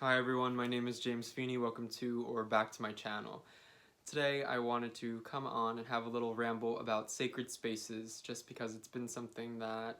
Hi everyone, my name is James Feeney. Welcome to or back to my channel. Today I wanted to come on and have a little ramble about sacred spaces just because it's been something that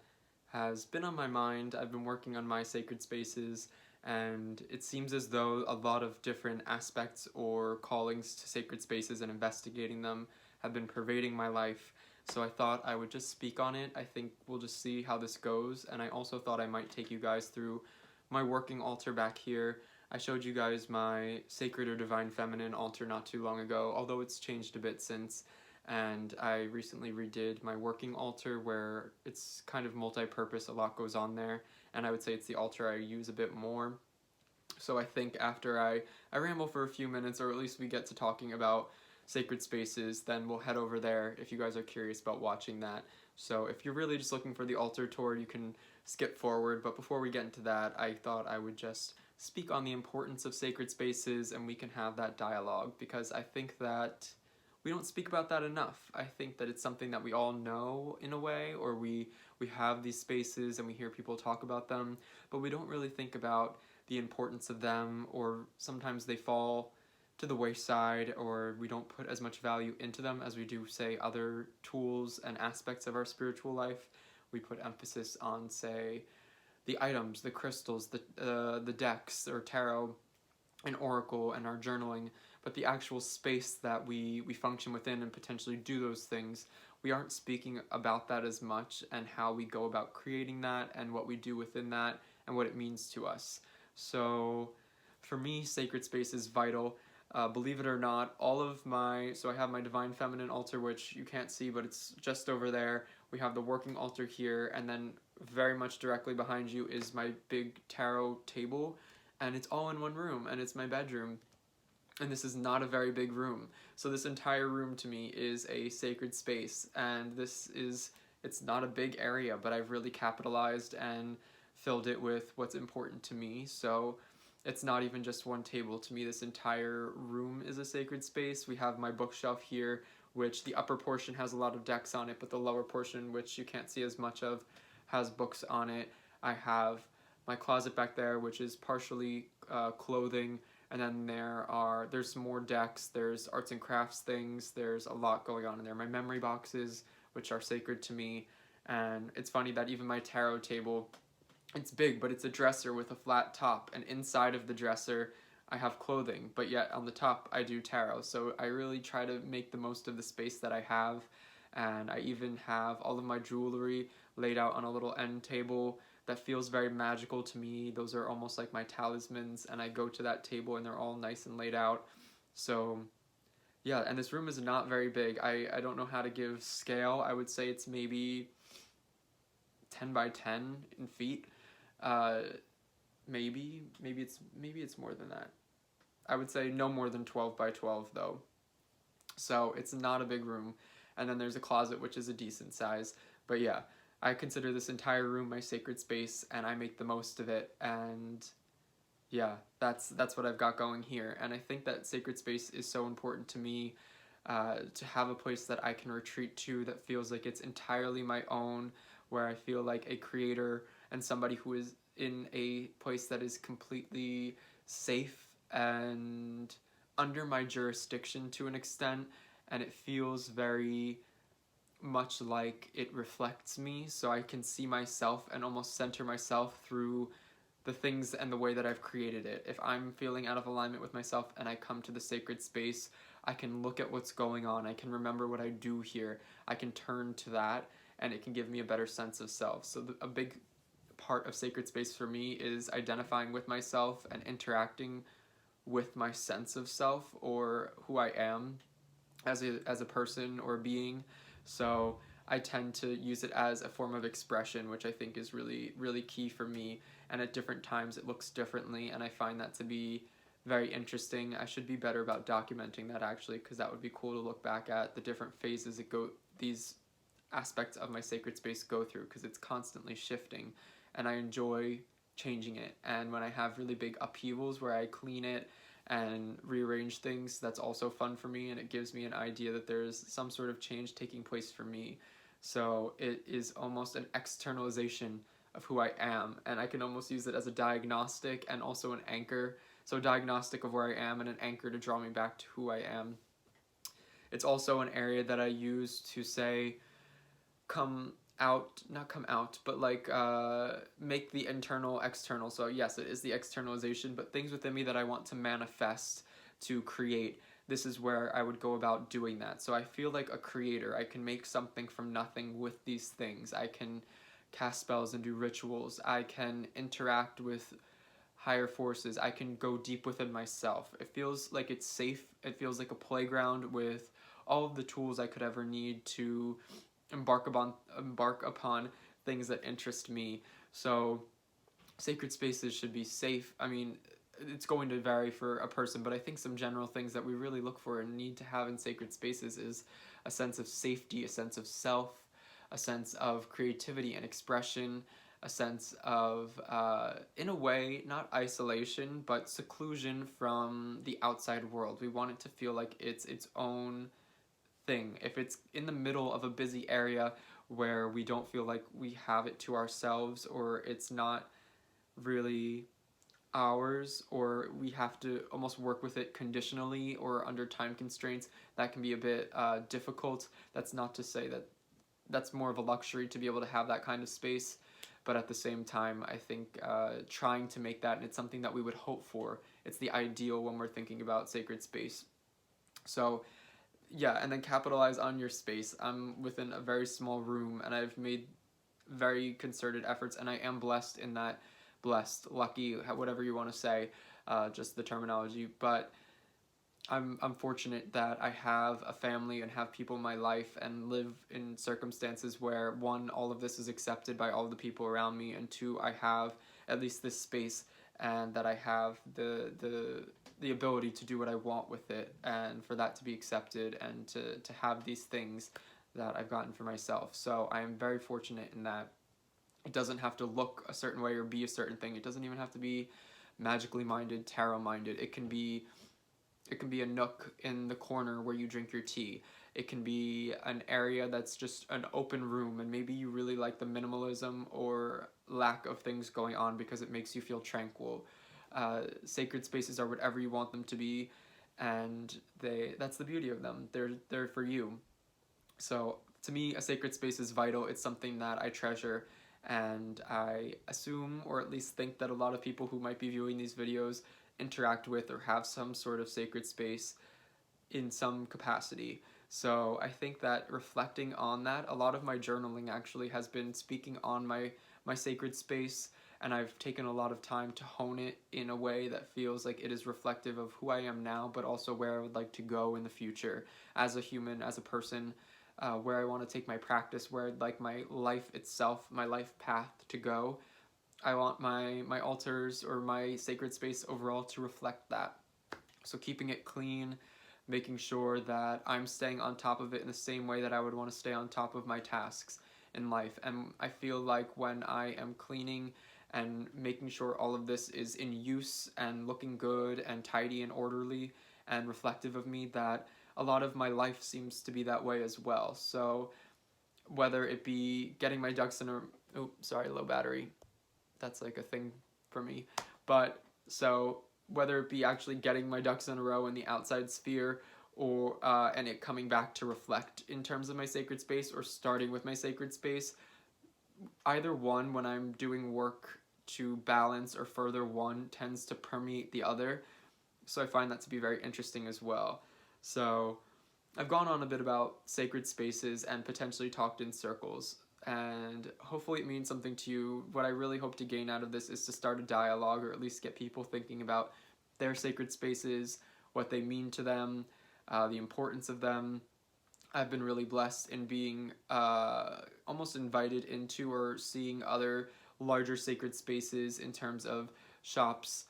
has been on my mind. I've been working on my sacred spaces and it seems as though a lot of different aspects or callings to sacred spaces and investigating them have been pervading my life. So I thought I would just speak on it. I think we'll just see how this goes, and I also thought I might take you guys through my working altar back here. I showed you guys my Sacred or Divine Feminine altar not too long ago, although it's changed a bit since, and I recently redid my working altar where it's kind of multi-purpose, a lot goes on there, and I would say it's the altar I use a bit more. So I think after I ramble for a few minutes, or at least we get to talking about sacred spaces, then we'll head over there if you guys are curious about watching that. So if you're really just looking for the altar tour, you can skip forward, but before we get into that, I thought I would just speak on the importance of sacred spaces and we can have that dialogue, because I think that we don't speak about that enough. I think that it's something that we all know in a way, or we have these spaces and we hear people talk about them, but we don't really think about the importance of them, or sometimes they fall to the wayside, or we don't put as much value into them as we do, say, other tools and aspects of our spiritual life. We put emphasis on, say, the items, the crystals, the decks or tarot and oracle and our journaling, but the actual space that we function within and potentially do those things, we aren't speaking about that as much, and how we go about creating that and what we do within that and what it means to us. So for me, sacred space is vital. Believe it or not, so I have my Divine Feminine altar, which you can't see, but it's just over there. We have the working altar here, and then very much directly behind you is my big tarot table, and it's all in one room, and it's my bedroom. And this is not a very big room. So this entire room to me is a sacred space, and it's not a big area, but I've really capitalized and filled it with what's important to me. So it's not even just one table. To me, this entire room is a sacred space. We have my bookshelf here, which the upper portion has a lot of decks on it, but the lower portion, which you can't see as much of, has books on it. I have my closet back there, which is partially clothing, and then there's more decks, there's arts and crafts things, there's a lot going on in there. My memory boxes, which are sacred to me, and it's funny that even my tarot table, it's big, but it's a dresser with a flat top, and inside of the dresser I have clothing, but yet on the top I do tarot. So I really try to make the most of the space that I have, and I even have all of my jewelry laid out on a little end table that feels very magical to me. Those are almost like my talismans, and I go to that table and they're all nice and laid out. So yeah, and this room is not very big. I don't know how to give scale. I would say it's maybe 10 by 10 in feet. Uh, maybe it's more than that. I would say no more than 12 by 12 though. So it's not a big room. And then there's a closet, which is a decent size. But yeah, I consider this entire room my sacred space, and I make the most of it. And yeah, that's what I've got going here. And I think that sacred space is so important to me, to have a place that I can retreat to that feels like it's entirely my own, where I feel like a creator and somebody who is in a place that is completely safe and under my jurisdiction to an extent, and it feels very much like it reflects me, so I can see myself and almost center myself through the things and the way that I've created it. If I'm feeling out of alignment with myself and I come to the sacred space, I can look at what's going on, I can remember what I do here, I can turn to that, and it can give me a better sense of self. So a big part of sacred space for me is identifying with myself and interacting with my sense of self, or who I am as a person or a being. So I tend to use it as a form of expression, which I think is really, really key for me. And at different times it looks differently, and I find that to be very interesting. I should be better about documenting that, actually, because that would be cool to look back at the different phases these aspects of my sacred space go through, because it's constantly shifting, and I enjoy changing it. And when I have really big upheavals where I clean it and rearrange things, that's also fun for me, and it gives me an idea that there's some sort of change taking place for me. So it is almost an externalization of who I am, and I can almost use it as a diagnostic and also an anchor so diagnostic of where I am and an anchor to draw me back to who I am. It's also an area that I use to say, not come out, but like make the internal external. So yes, it is the externalization, but things within me that I want to manifest, to create. This is where I would go about doing that. So I feel like a creator. I can make something from nothing with these things. I can cast spells and do rituals. I can interact with higher forces. I can go deep within myself. It feels like it's safe. It feels like a playground with all of the tools I could ever need to embark upon things that interest me. So sacred spaces should be safe. I mean, it's going to vary for a person, but I think some general things that we really look for and need to have in sacred spaces is a sense of safety, a sense of self, a sense of creativity and expression, a sense of, in a way, not isolation, but seclusion from the outside world. We want it to feel like it's its own thing. If it's in the middle of a busy area where we don't feel like we have it to ourselves, or it's not really ours, or we have to almost work with it conditionally or under time constraints, that can be a bit difficult. That's not to say that that's more of a luxury to be able to have that kind of space, but at the same time, I think trying to make that, and it's something that we would hope for, it's the ideal when we're thinking about sacred space. So yeah, and then capitalize on your space. I'm within a very small room, and I've made very concerted efforts, and I am blessed in that. Blessed, lucky, whatever you want to say, just the terminology. But I'm fortunate that I have a family and have people in my life and live in circumstances where, one, all of this is accepted by all of the people around me, and two, I have at least this space, and that I have the ability to do what I want with it, and for that to be accepted, and to have these things that I've gotten for myself. So I am very fortunate in that. It doesn't have to look a certain way or be a certain thing. It doesn't even have to be magically minded, tarot minded. It can be a nook in the corner where you drink your tea. It can be an area that's just an open room, and maybe you really like the minimalism or lack of things going on because it makes you feel tranquil. Sacred spaces are whatever you want them to be, and that's the beauty of them. They're for you. So to me, a sacred space is vital. It's something that I treasure, and I assume, or at least think, that a lot of people who might be viewing these videos interact with or have some sort of sacred space in some capacity. So I think that reflecting on that, a lot of my journaling actually has been speaking on my sacred space, and I've taken a lot of time to hone it in a way that feels like it is reflective of who I am now, but also where I would like to go in the future as a human, as a person, where I want to take my practice, where I'd like my life itself, my life path to go. I want my altars or my sacred space overall to reflect that. So keeping it clean, making sure that I'm staying on top of it in the same way that I would want to stay on top of my tasks in life. And I feel like when I am cleaning and making sure all of this is in use and looking good and tidy and orderly and reflective of me, that a lot of my life seems to be that way as well. So whether it be getting my ducks in a... Oh, sorry, low battery. That's like a thing for me. But so whether it be actually getting my ducks in a row in the outside sphere, or and it coming back to reflect in terms of my sacred space, or starting with my sacred space, either one, when I'm doing work to balance or further one, tends to permeate the other. So I find that to be very interesting as well. So I've gone on a bit about sacred spaces and potentially talked in circles, and hopefully it means something to you. What I really hope to gain out of this is to start a dialogue, or at least get people thinking about their sacred spaces, what they mean to them, the importance of them. I've been really blessed in being almost invited into or seeing other larger sacred spaces in terms of shops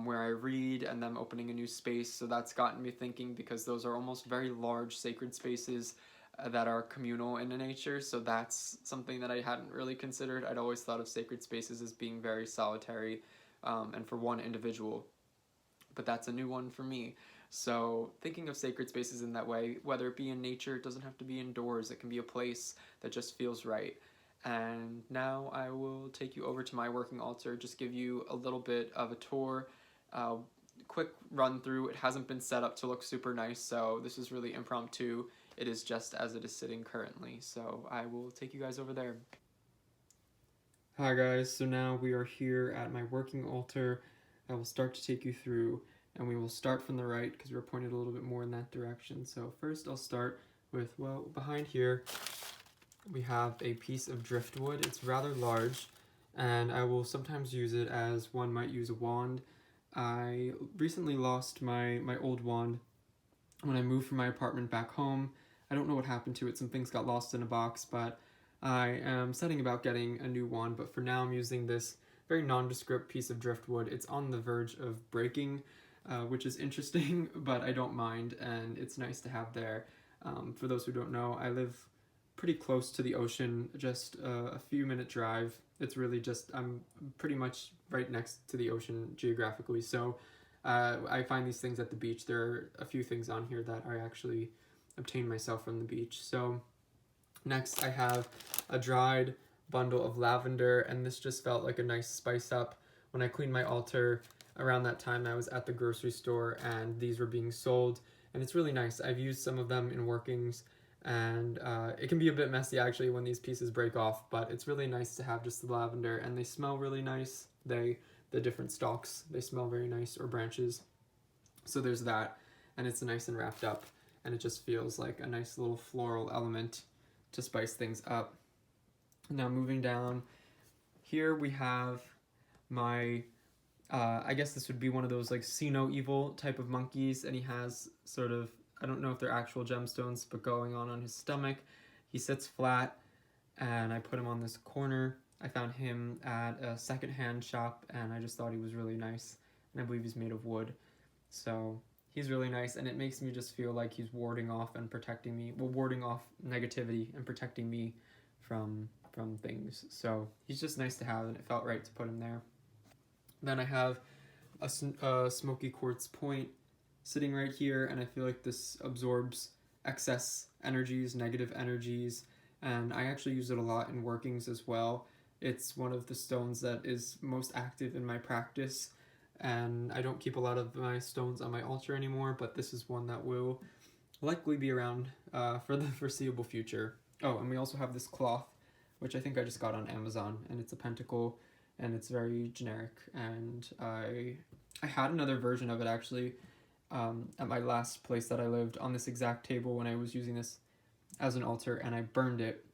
where I read, and them opening a new space. So that's gotten me thinking, because those are almost very large sacred spaces that are communal in nature. So that's something that I hadn't really considered. I'd always thought of sacred spaces as being very solitary and for one individual, but that's a new one for me. So thinking of sacred spaces in that way, whether it be in nature, it doesn't have to be indoors. It can be a place that just feels right. And now I will take you over to my working altar, just give you a little bit of a tour, quick run through. It hasn't been set up to look super nice, so this is really impromptu. It is just as it is sitting currently, so I will take you guys over there. Hi guys, so now we are here at my working altar. I will start to take you through, and we will start from the right because we're pointed a little bit more in that direction. So first I'll start with, well, behind here we have a piece of driftwood. It's rather large, and I will sometimes use it as one might use a wand. I recently lost my old wand when I moved from my apartment back home. I don't know what happened to it. Some things got lost in a box, but I am setting about getting a new wand. But for now I'm using this very nondescript piece of driftwood. It's on the verge of breaking, which is interesting, but I don't mind, and it's nice to have there. For those who don't know, I live pretty close to the ocean, just a few minute drive. It's really just, I'm pretty much right next to the ocean geographically, so I find these things at the beach. There are a few things on here that I actually obtained myself from the beach. So next I have a dried bundle of lavender, and this just felt like a nice spice up. When I cleaned my altar around that time, I was at the grocery store and these were being sold, and it's really nice. I've used some of them in workings, and it can be a bit messy actually when these pieces break off, but it's really nice to have just the lavender, and they smell really nice. The different stalks, they smell very nice, or branches. So there's that, and it's nice and wrapped up, and it just feels like a nice little floral element to spice things up. Now moving down, here we have my, I guess this would be one of those like see no evil type of monkeys, and he has sort of, I don't know if they're actual gemstones, but going on his stomach. He sits flat, and I put him on this corner. I found him at a secondhand shop, and I just thought he was really nice, and I believe he's made of wood. So he's really nice, and it makes me just feel like he's warding off and protecting me, well, warding off negativity and protecting me from things. So he's just nice to have, and it felt right to put him there. Then I have a smoky quartz point sitting right here, and I feel like this absorbs excess energies, negative energies, and I actually use it a lot in workings as well. It's one of the stones that is most active in my practice, and I don't keep a lot of my stones on my altar anymore, but this is one that will likely be around for the foreseeable future. Oh, and we also have this cloth, which I think I just got on Amazon, and it's a pentacle, and it's very generic, and I had another version of it actually at my last place that I lived on this exact table when I was using this as an altar, and I burned it.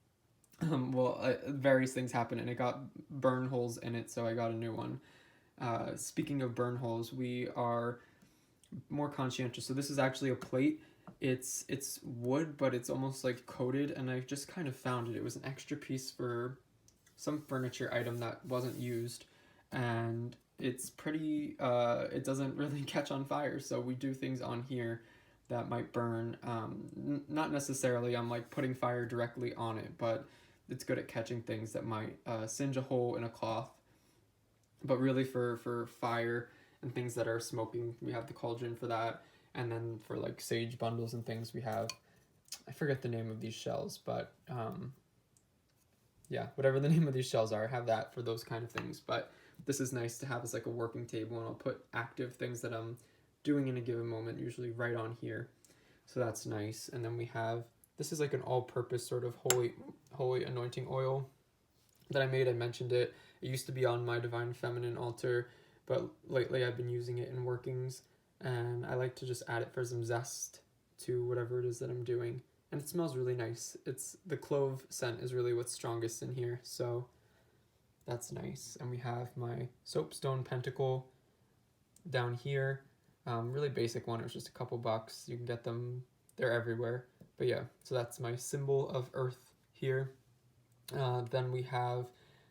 Various things happened, and it got burn holes in it, so I got a new one. Speaking of burn holes, we are more conscientious. So this is actually a plate. It's wood, but it's almost like coated, and I just kind of found it. It was an extra piece for some furniture item that wasn't used, and it's pretty, it doesn't really catch on fire, so we do things on here that might burn. Not necessarily I'm like putting fire directly on it, but it's good at catching things that might singe a hole in a cloth. But really for fire and things that are smoking, we have the cauldron for that. And then for like sage bundles and things, we have, I forget the name of these shells, but yeah, whatever the name of these shells are, I have that for those kind of things. But this is nice to have as like a working table, and I'll put active things that I'm doing in a given moment, usually right on here. So that's nice. And then we have, this is like an all-purpose sort of holy anointing oil that I made. I mentioned it. It used to be on my Divine Feminine altar, but lately I've been using it in workings, and I like to just add it for some zest to whatever it is that I'm doing. And it smells really nice. The clove scent is really what's strongest in here, so that's nice. And we have my soapstone pentacle down here. Really basic one. It was just a couple bucks. You can get them, they're everywhere. But yeah, so that's my symbol of earth here. Then we have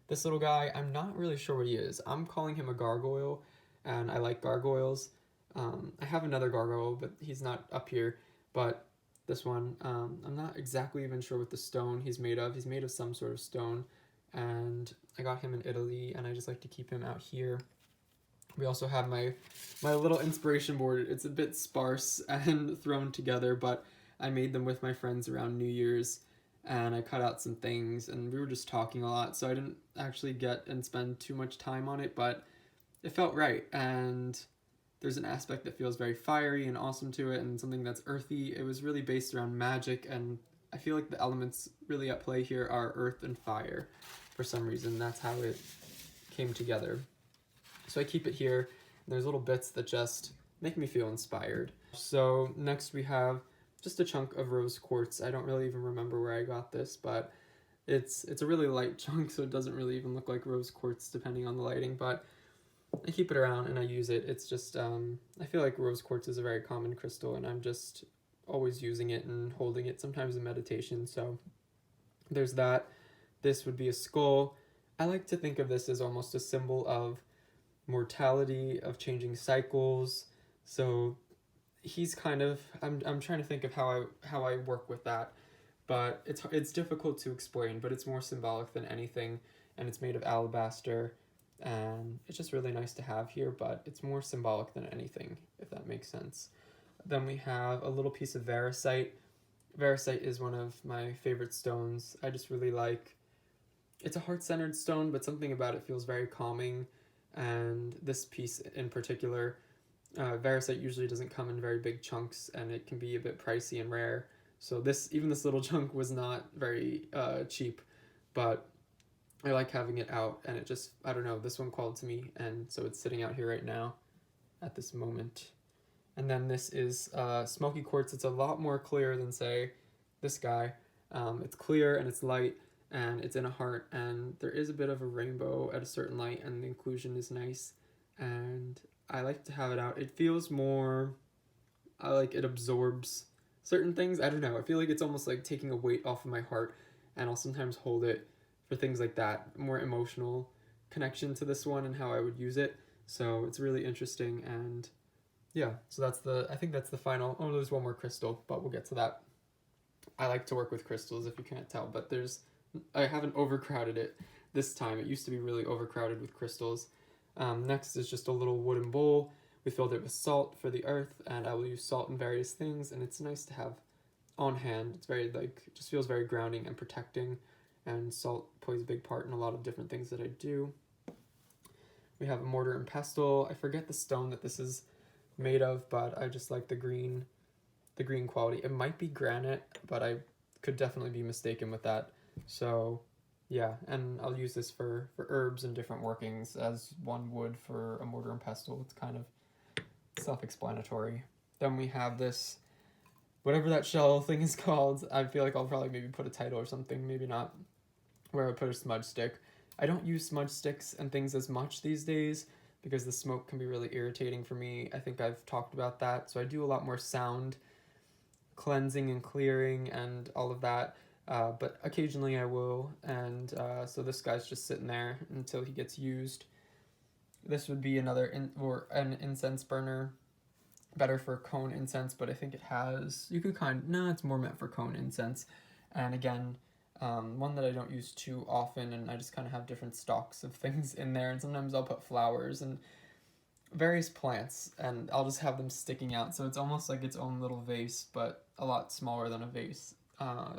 this little guy. I'm not really sure what he is. I'm calling him a gargoyle, and I like gargoyles. I have another gargoyle, but he's not up here. But this one, I'm not exactly even sure what the stone he's made of. He's made of some sort of stone, and I got him in Italy, and I just like to keep him out here. We also have my little inspiration board. It's a bit sparse and thrown together, but I made them with my friends around New Year's, and I cut out some things, and we were just talking a lot, so I didn't actually get and spend too much time on it, but it felt right, and there's an aspect that feels very fiery and awesome to it, and something that's earthy. It was really based around magic, and I feel like the elements really at play here are earth and fire. For some reason, that's how it came together. So I keep it here. There's little bits that just make me feel inspired. So next we have just a chunk of rose quartz. I don't really even remember where I got this, but it's a really light chunk, so it doesn't really even look like rose quartz depending on the lighting, but I keep it around and I use it. It's just, I feel like rose quartz is a very common crystal, and I'm just always using it and holding it, sometimes in meditation, so there's that. This would be a skull. I like to think of this as almost a symbol of mortality, of changing cycles. So he's kind of, I'm trying to think of how I work with that, but it's difficult to explain, but it's more symbolic than anything, and it's made of alabaster, and it's just really nice to have here, but it's more symbolic than anything, if that makes sense. Then we have a little piece of variscite. Variscite is one of my favorite stones. I just really like, it's a heart-centered stone, but something about it feels very calming, and this piece in particular, variscite usually doesn't come in very big chunks, and it can be a bit pricey and rare. So even this little chunk was not very cheap, but I like having it out, and it just, I don't know, this one called to me, and so it's sitting out here right now at this moment. And then this is smoky quartz. It's a lot more clear than, say, this guy. It's clear and it's light, and it's in a heart, and there is a bit of a rainbow at a certain light, and the inclusion is nice, and I like to have it out. It feels more, I like it absorbs certain things. I don't know, I feel like it's almost like taking a weight off of my heart, and I'll sometimes hold it for things like that, more emotional connection to this one and how I would use it. So it's really interesting, and yeah, so I think that's the final. Oh, there's one more crystal, but we'll get to that. I like to work with crystals, if you can't tell, but I haven't overcrowded it this time. It used to be really overcrowded with crystals. Next is just a little wooden bowl. We filled it with salt for the earth, and I will use salt in various things, and it's nice to have on hand. It's very, it just feels very grounding and protecting, and salt plays a big part in a lot of different things that I do. We have a mortar and pestle. I forget the stone that this is made of, but I just like the green quality. It might be granite, but I could definitely be mistaken with that. So yeah, and I'll use this for herbs and different workings as one would for a mortar and pestle. It's kind of self-explanatory. Then we have this, whatever that shell thing is called. I feel like I'll probably maybe put a title or something, maybe not, where I put a smudge stick. I don't use smudge sticks and things as much these days because the smoke can be really irritating for me. I think I've talked about that. So I do a lot more sound cleansing and clearing and all of that. But occasionally I will, and so this guy's just sitting there until he gets used. This would be an incense burner, better for cone incense, but I think it has, it's more meant for cone incense. And again, one that I don't use too often, and I just kind of have different stalks of things in there, and sometimes I'll put flowers and various plants, and I'll just have them sticking out, so it's almost like its own little vase, but a lot smaller than a vase.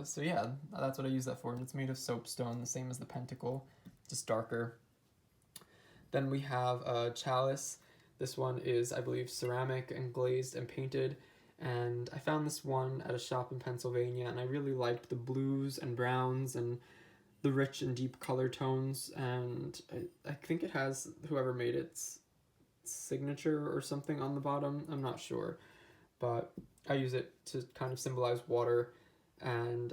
So yeah, that's what I use that for, and it's made of soapstone, the same as the pentacle, just darker. Then we have a chalice. This one is, I believe, ceramic and glazed and painted, and I found this one at a shop in Pennsylvania, and I really liked the blues and browns and the rich and deep color tones, and I think it has whoever made its signature or something on the bottom. I'm not sure, but I use it to kind of symbolize water. And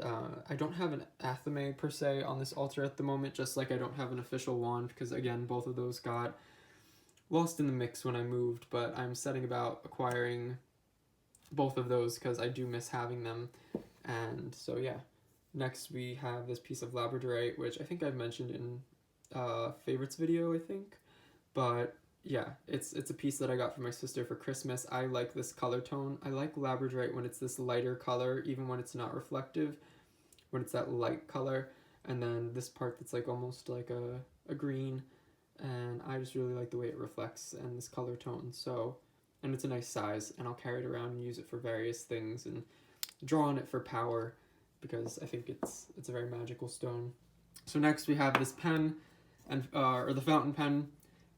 I don't have an athame per se on this altar at the moment, just like I don't have an official wand, because again, both of those got lost in the mix when I moved, but I'm setting about acquiring both of those because I do miss having them. And so yeah, next we have this piece of labradorite, which I think I've mentioned in favorites video, I think, but yeah, it's a piece that I got from my sister for Christmas. I like this color tone. I like labradorite when it's this lighter color, even when it's not reflective, when it's that light color. And then this part that's like almost like a green, and I just really like the way it reflects and this color tone. So, and it's a nice size, and I'll carry it around and use it for various things and draw on it for power because I think it's a very magical stone. So next we have this pen, and or the fountain pen,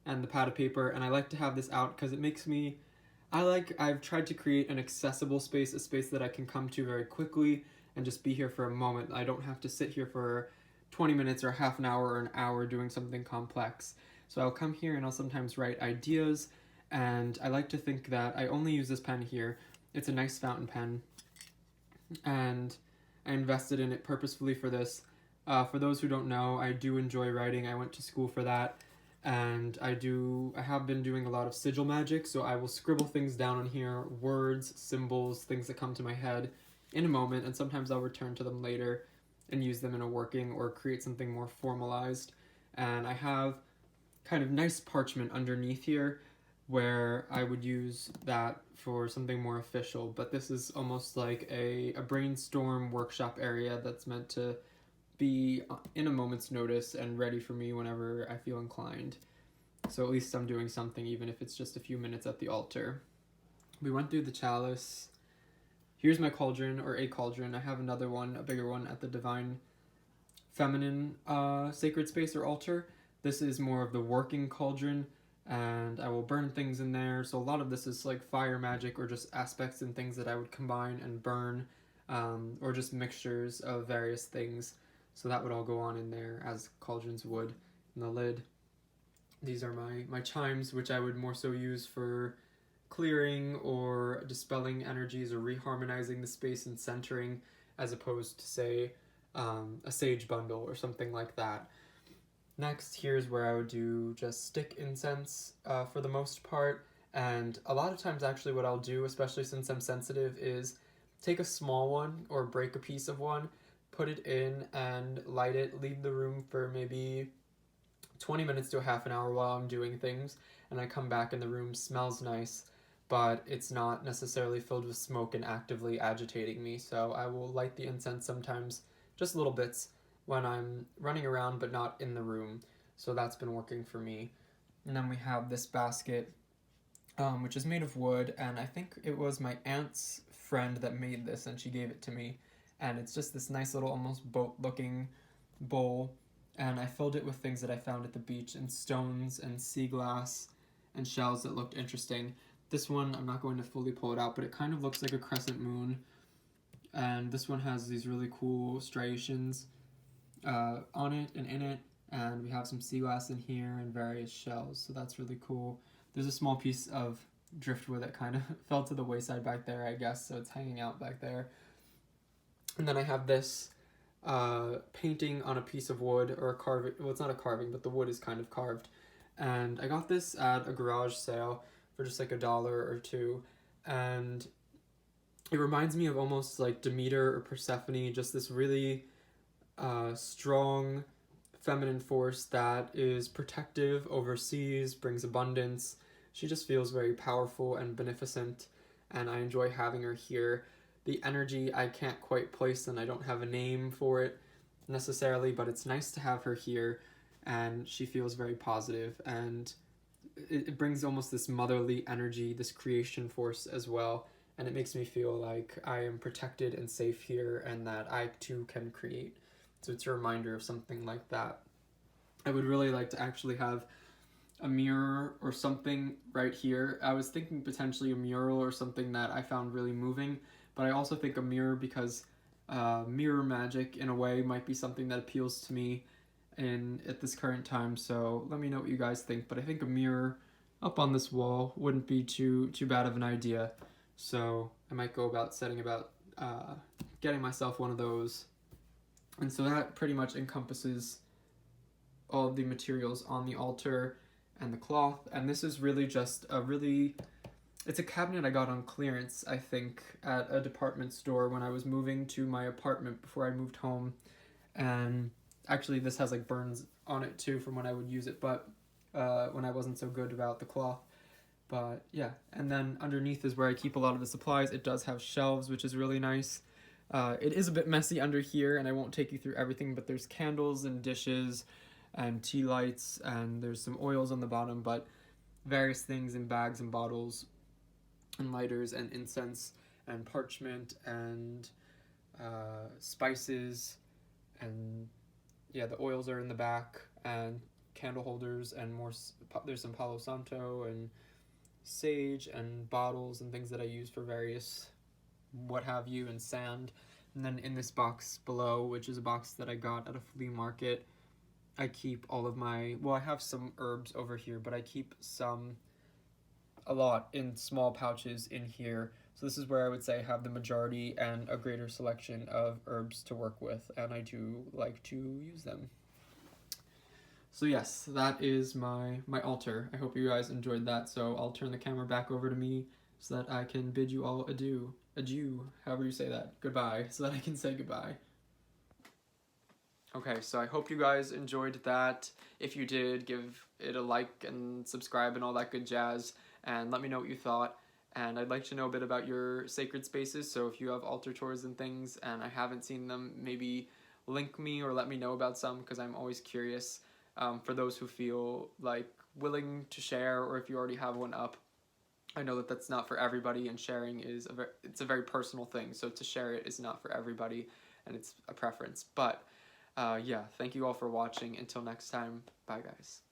and the pad of paper, and I like to have this out because it makes me I've tried to create an accessible space, a space that I can come to very quickly and just be here for a moment. I don't have to sit here for 20 minutes or half an hour or an hour doing something complex. So I'll come here and I'll sometimes write ideas, and I like to think that I only use this pen here. It's a nice fountain pen, and I invested in it purposefully for this. For those who don't know, I do enjoy writing. I went to school for that, and I have been doing a lot of sigil magic, so I will scribble things down on here, words, symbols, things that come to my head in a moment, and sometimes I'll return to them later and use them in a working or create something more formalized. And I have kind of nice parchment underneath here where I would use that for something more official, but this is almost like a brainstorm workshop area that's meant to be in a moment's notice and ready for me whenever I feel inclined. So at least I'm doing something, even if it's just a few minutes at the altar. We went through the chalice. Here's my cauldron, or a cauldron. I have another one, a bigger one, at the Divine Feminine sacred space or altar. This is more of the working cauldron, and I will burn things in there. So a lot of this is like fire magic or just aspects and things that I would combine and burn, or just mixtures of various things. So that would all go on in there as cauldrons would. In the lid, these are my chimes, which I would more so use for clearing or dispelling energies or reharmonizing the space and centering, as opposed to, say, a sage bundle or something like that. Next, here's where I would do just stick incense for the most part. And a lot of times, actually, what I'll do, especially since I'm sensitive, is take a small one or break a piece of one, put it in and light it, leave the room for maybe 20 minutes to a half an hour while I'm doing things, and I come back and the room smells nice, but it's not necessarily filled with smoke and actively agitating me. So I will light the incense sometimes, just little bits, when I'm running around but not in the room. So that's been working for me. And then we have this basket, which is made of wood, and I think it was my aunt's friend that made this, and she gave it to me. And it's just this nice little almost boat-looking bowl, and I filled it with things that I found at the beach, and stones and sea glass and shells that looked interesting. This one, I'm not going to fully pull it out, but it kind of looks like a crescent moon, and this one has these really cool striations on it and in it, and we have some sea glass in here and various shells, so that's really cool. There's a small piece of driftwood that kind of fell to the wayside back there, I guess, so it's hanging out back there. And then I have this painting on a piece of wood, or a carving. Well, it's not a carving, but the wood is kind of carved. And I got this at a garage sale for just like $1 or $2. And it reminds me of almost like Demeter or Persephone, just this really strong feminine force that is protective, overseas, brings abundance. She just feels very powerful and beneficent, and I enjoy having her here. The energy I can't quite place, and I don't have a name for it necessarily, but it's nice to have her here, and she feels very positive, and it brings almost this motherly energy, this creation force as well, and it makes me feel like I am protected and safe here, and that I too can create. So it's a reminder of something like that. I would really like to actually have a mirror or something right here. I was thinking potentially a mural or something that I found really moving, but I also think a mirror because mirror magic in a way might be something that appeals to me at this current time. So let me know what you guys think, but I think a mirror up on this wall wouldn't be too bad of an idea. So I might go about getting myself one of those. And so that pretty much encompasses all of the materials on the altar and the cloth. And this is really just it's a cabinet I got on clearance, I think, at a department store when I was moving to my apartment before I moved home. And actually this has like burns on it too from when I would use it, but when I wasn't so good about the cloth. But yeah, and then underneath is where I keep a lot of the supplies. It does have shelves, which is really nice. It is a bit messy under here, and I won't take you through everything, but there's candles and dishes and tea lights, and there's some oils on the bottom, but various things in bags and bottles, and lighters and incense and parchment and spices, and yeah, the oils are in the back, and candle holders, and more. There's some Palo Santo and sage and bottles and things that I use for various what have you, and sand. And then in this box below, which is a box that I got at a flea market, I keep all of my, well, I have some herbs over here, but I keep a lot in small pouches in here. So this is where I would say I have the majority and a greater selection of herbs to work with, and I do like to use them. So yes, that is my altar. I hope you guys enjoyed that. So I'll turn the camera back over to me so that I can bid you all adieu, however you say that, goodbye, so that I can say goodbye. Okay, so I hope you guys enjoyed that. If you did, give it a like and subscribe and all that good jazz, and let me know what you thought. And I'd like to know a bit about your sacred spaces, so if you have altar tours and things and I haven't seen them, maybe link me or let me know about some, because I'm always curious. For those who feel like willing to share, or if you already have one up, I know that that's not for everybody, and sharing is it's a very personal thing, so to share it is not for everybody, and it's a preference. But yeah, thank you all for watching. Until next time, bye guys.